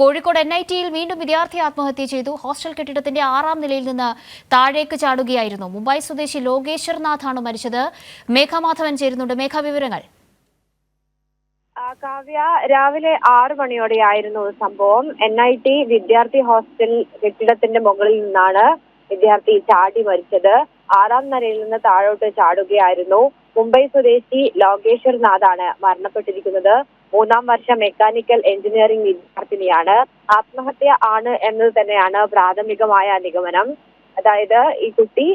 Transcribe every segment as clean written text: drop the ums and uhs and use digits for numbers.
കോഴിക്കോട് NITയിൽ വീണ്ടും വിദ്യാർത്ഥി ആത്മഹത്യ ചെയ്തു. ഹോസ്റ്റൽ കെട്ടിടത്തിന്റെ 6ാം നിലയിൽ നിന്ന് താഴേക്ക് ചാടുകയായിരുന്നു. മുംബൈ സ്വദേശി ലോകേശ്വർ നാഥാണ് മരിച്ചത്. മേഘ മാധവൻ ചേരുന്നുണ്ട്. മേഘ, വിവരങ്ങൾ. കാവ്യ, രാവിലെ 6 മണിയോടെയായിരുന്നു സംഭവം. NIT വിദ്യാർത്ഥി ഹോസ്റ്റൽ കെട്ടിടത്തിന്റെ മുകളിൽ നിന്നാണ് വിദ്യാർത്ഥി ചാടി മരിച്ചത്. 6ാം നിലയിൽ നിന്ന് താഴോട്ട് ചാടുകയായിരുന്നു. മുംബൈ സ്വദേശി ലോകേശ്വർ നാഥാണ് മരണപ്പെട്ടിരിക്കുന്നത്. 3ാം വർഷ മെക്കാനിക്കൽ എഞ്ചിനീയറിംഗ് വിദ്യാർത്ഥിനിയാണ്. ആത്മഹത്യ ആണ് എന്നത് തന്നെയാണ് പ്രാഥമികമായ നിഗമനം. അതായത് ഈ കുട്ടി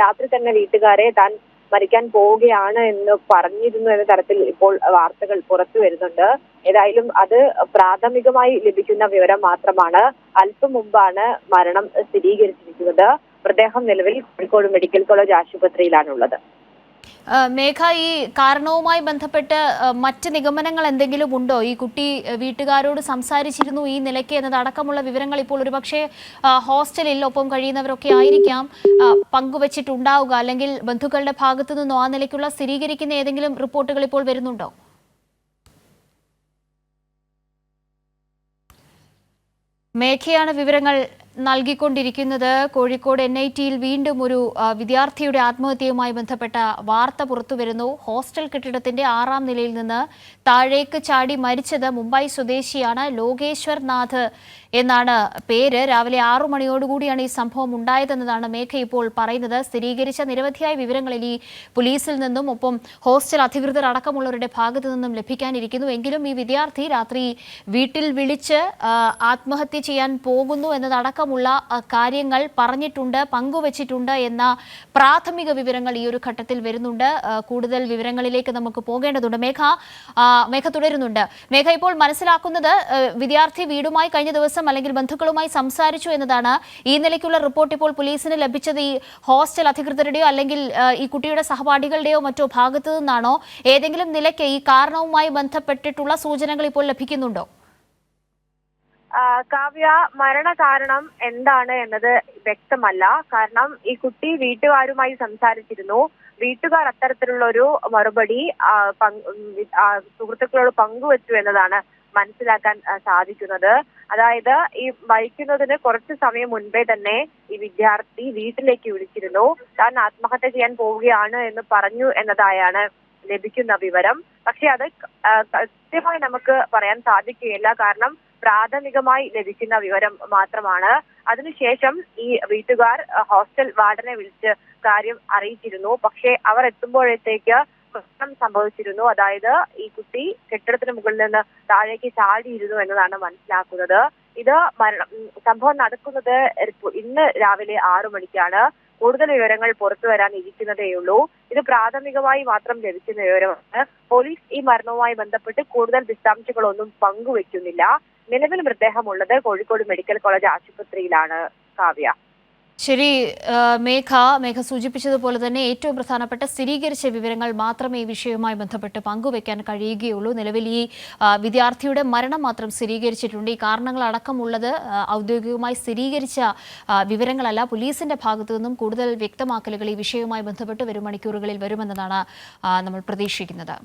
രാത്രി തന്നെ വീട്ടുകാരെ താൻ മരിക്കാൻ പോവുകയാണ് എന്ന് പറഞ്ഞിരുന്നു എന്ന തരത്തിൽ ഇപ്പോൾ വാർത്തകൾ പുറത്തു വരുന്നുണ്ട്. ഏതായാലും അത് പ്രാഥമികമായി ലഭിക്കുന്ന വിവരം മാത്രമാണ്. അല്പം മുമ്പാണ് മരണം സ്ഥിരീകരിച്ചിരിക്കുന്നത്. മൃതദേഹം നിലവിൽ കോഴിക്കോട് മെഡിക്കൽ കോളേജ് ആശുപത്രിയിലാണുള്ളത്. മേഘ, ഈ കാരണവുമായി ബന്ധപ്പെട്ട് മറ്റ് നിഗമനങ്ങൾ എന്തെങ്കിലും ഉണ്ടോ? ഈ കുട്ടി വീട്ടുകാരോട് സംസാരിച്ചിരുന്നു ഈ നിലയ്ക്ക് എന്നതടക്കമുള്ള വിവരങ്ങൾ ഇപ്പോൾ ഒരുപക്ഷെ ഹോസ്റ്റലിൽ ഒപ്പം കഴിയുന്നവരൊക്കെ ആയിരിക്കാം പങ്കുവച്ചിട്ടുണ്ടാവുക, അല്ലെങ്കിൽ ബന്ധുക്കളുടെ ഭാഗത്തു നിന്നോ ആ നിലയ്ക്കുള്ള സ്ഥിരീകരിക്കുന്ന ഏതെങ്കിലും റിപ്പോർട്ടുകൾ ഇപ്പോൾ വരുന്നുണ്ടോ? മേഘയാണ് വിവരങ്ങൾ നൽകിക്കൊണ്ടിരിക്കുന്നത്. കോഴിക്കോട് NITയിൽ വീണ്ടും ഒരു വിദ്യാർത്ഥിയുടെ ആത്മഹത്യയുമായി ബന്ധപ്പെട്ട വാർത്ത പുറത്തുവരുന്നു. ഹോസ്റ്റൽ കെട്ടിടത്തിന്റെ 6ാം നിലയിൽ നിന്ന് താഴേക്ക് ചാടി മരിച്ചത് മുംബൈ സ്വദേശിയാണ്. ലോകേശ്വർ നാഥ് എന്നാണ് പേര്. രാവിലെ 6 മണിയോടുകൂടിയാണ് ഈ സംഭവം ഉണ്ടായതെന്നതാണ് മേഘ ഇപ്പോൾ പറയുന്നത്. സ്ഥിരീകരിച്ച നിരവധിയായ വിവരങ്ങളിൽ ഈ പോലീസിൽ നിന്നും ഒപ്പം ഹോസ്റ്റൽ അധികൃതർ അടക്കമുള്ളവരുടെ ഭാഗത്തു നിന്നും ലഭിക്കാനിരിക്കുന്നു. എങ്കിലും ഈ വിദ്യാർത്ഥി രാത്രി വീട്ടിൽ വിളിച്ച് ആത്മഹത്യ ചെയ്യാൻ പോകുന്നു എന്നതടക്കമുള്ള കാര്യങ്ങൾ പറഞ്ഞിട്ടുണ്ട്, പങ്കുവച്ചിട്ടുണ്ട് എന്ന പ്രാഥമിക വിവരങ്ങൾ ഈ ഒരു ഘട്ടത്തിൽ വരുന്നുണ്ട്. കൂടുതൽ വിവരങ്ങളിലേക്ക് നമുക്ക് പോകേണ്ടതുണ്ട്. മേഘ തുടരുന്നുണ്ട്. മേഘ, ഇപ്പോൾ മനസ്സിലാക്കുന്നത് വിദ്യാർത്ഥി വീടുമായി കഴിഞ്ഞ ദിവസം അല്ലെങ്കിൽ ബന്ധുക്കളുമായി സംസാരിച്ചു എന്നതാണ്. ഈ നിലയ്ക്കുള്ള റിപ്പോർട്ട് ഇപ്പോൾ പോലീസിന് ലഭിച്ചത് ഈ ഹോസ്റ്റൽ അധികൃതരുടെയോ അല്ലെങ്കിൽ ഈ കുട്ടിയുടെ സഹപാഠികളുടെയോ മറ്റോ ഭാഗത്തു നിന്നാണോ? ഏതെങ്കിലും നിലയ്ക്ക് ഈ കാരണവുമായി ബന്ധപ്പെട്ടിട്ടുള്ള സൂചനകൾ ഇപ്പോൾ ലഭിക്കുന്നുണ്ടോ? കാവ്യ, മരണകാരണം എന്താണ് എന്നത് വ്യക്തമല്ല. കാരണം ഈ കുട്ടി വീട്ടുകാരുമായി സംസാരിച്ചിരുന്നു. വീട്ടുകാർ അത്തരത്തിലുള്ള ഒരു മറുപടി സുഹൃത്തുക്കളോട് പങ്കുവച്ചു എന്നതാണ് മനസ്സിലാക്കാൻ സാധിക്കുന്നത്. അതായത് ഈ മരിക്കുന്നതിന് കുറച്ച് സമയം മുൻപേ തന്നെ ഈ വിദ്യാർത്ഥി വീട്ടിലേക്ക് വിളിച്ചിരുന്നു. താൻ ആത്മഹത്യ ചെയ്യാൻ പോവുകയാണ് എന്ന് പറഞ്ഞു എന്നതായാണ് ലഭിക്കുന്ന വിവരം. പക്ഷെ അത് കൃത്യമായി നമുക്ക് പറയാൻ സാധിക്കുകയില്ല. കാരണം പ്രാഥമികമായി ലഭിക്കുന്ന വിവരം മാത്രമാണ്. അതിനുശേഷം ഈ വീട്ടുകാർ ഹോസ്റ്റൽ വാർഡനെ വിളിച്ച് കാര്യം അറിയിച്ചിരുന്നു. പക്ഷേ അവർ എത്തുമ്പോഴത്തേക്ക് പ്രശ്നം സംഭവിച്ചിരുന്നു. അതായത് ഈ കുട്ടി കെട്ടിടത്തിന് മുകളിൽ നിന്ന് താഴേക്ക് ചാടിയിരുന്നു എന്നതാണ് മനസ്സിലാക്കുന്നത്. ഇത് സംഭവം നടക്കുന്നത് ഇന്ന് രാവിലെ 6 മണിക്കാണ്. കൂടുതൽ വിവരങ്ങൾ പുറത്തു വരാൻ ഇരിക്കുന്നതേയുള്ളൂ. ഇത് പ്രാഥമികമായി മാത്രം ലഭിക്കുന്ന വിവരമാണ്. പോലീസ് ഈ മരണവുമായി ബന്ധപ്പെട്ട് കൂടുതൽ വിശദാംശങ്ങളൊന്നും പങ്കുവെക്കുന്നില്ല. നിലവിൽ മൃതദേഹമുള്ളത് കോഴിക്കോട് മെഡിക്കൽ കോളേജ് ആശുപത്രിയിലാണ്. കാവ്യ, ശരി. മേഘ സൂചിപ്പിച്ചതുപോലെ തന്നെ ഏറ്റവും പ്രധാനപ്പെട്ട സ്ഥിരീകരിച്ച വിവരങ്ങൾ മാത്രമേ ഈ വിഷയവുമായി ബന്ധപ്പെട്ട് പങ്കുവെക്കാൻ കഴിയുകയുള്ളൂ. നിലവിൽ ഈ വിദ്യാർത്ഥിയുടെ മരണം മാത്രം സ്ഥിരീകരിച്ചിട്ടുണ്ട്. ഈ കാരണങ്ങൾ അടക്കമുള്ളത് ഔദ്യോഗികമായി സ്ഥിരീകരിച്ച വിവരങ്ങളല്ല. പോലീസിന്റെ ഭാഗത്തു നിന്നും കൂടുതൽ വ്യക്തമാക്കലുകൾ ഈ വിഷയവുമായി ബന്ധപ്പെട്ട് വരും മണിക്കൂറുകളിൽ വരുമെന്നതാണ് നമ്മൾ പ്രതീക്ഷിക്കുന്നത്.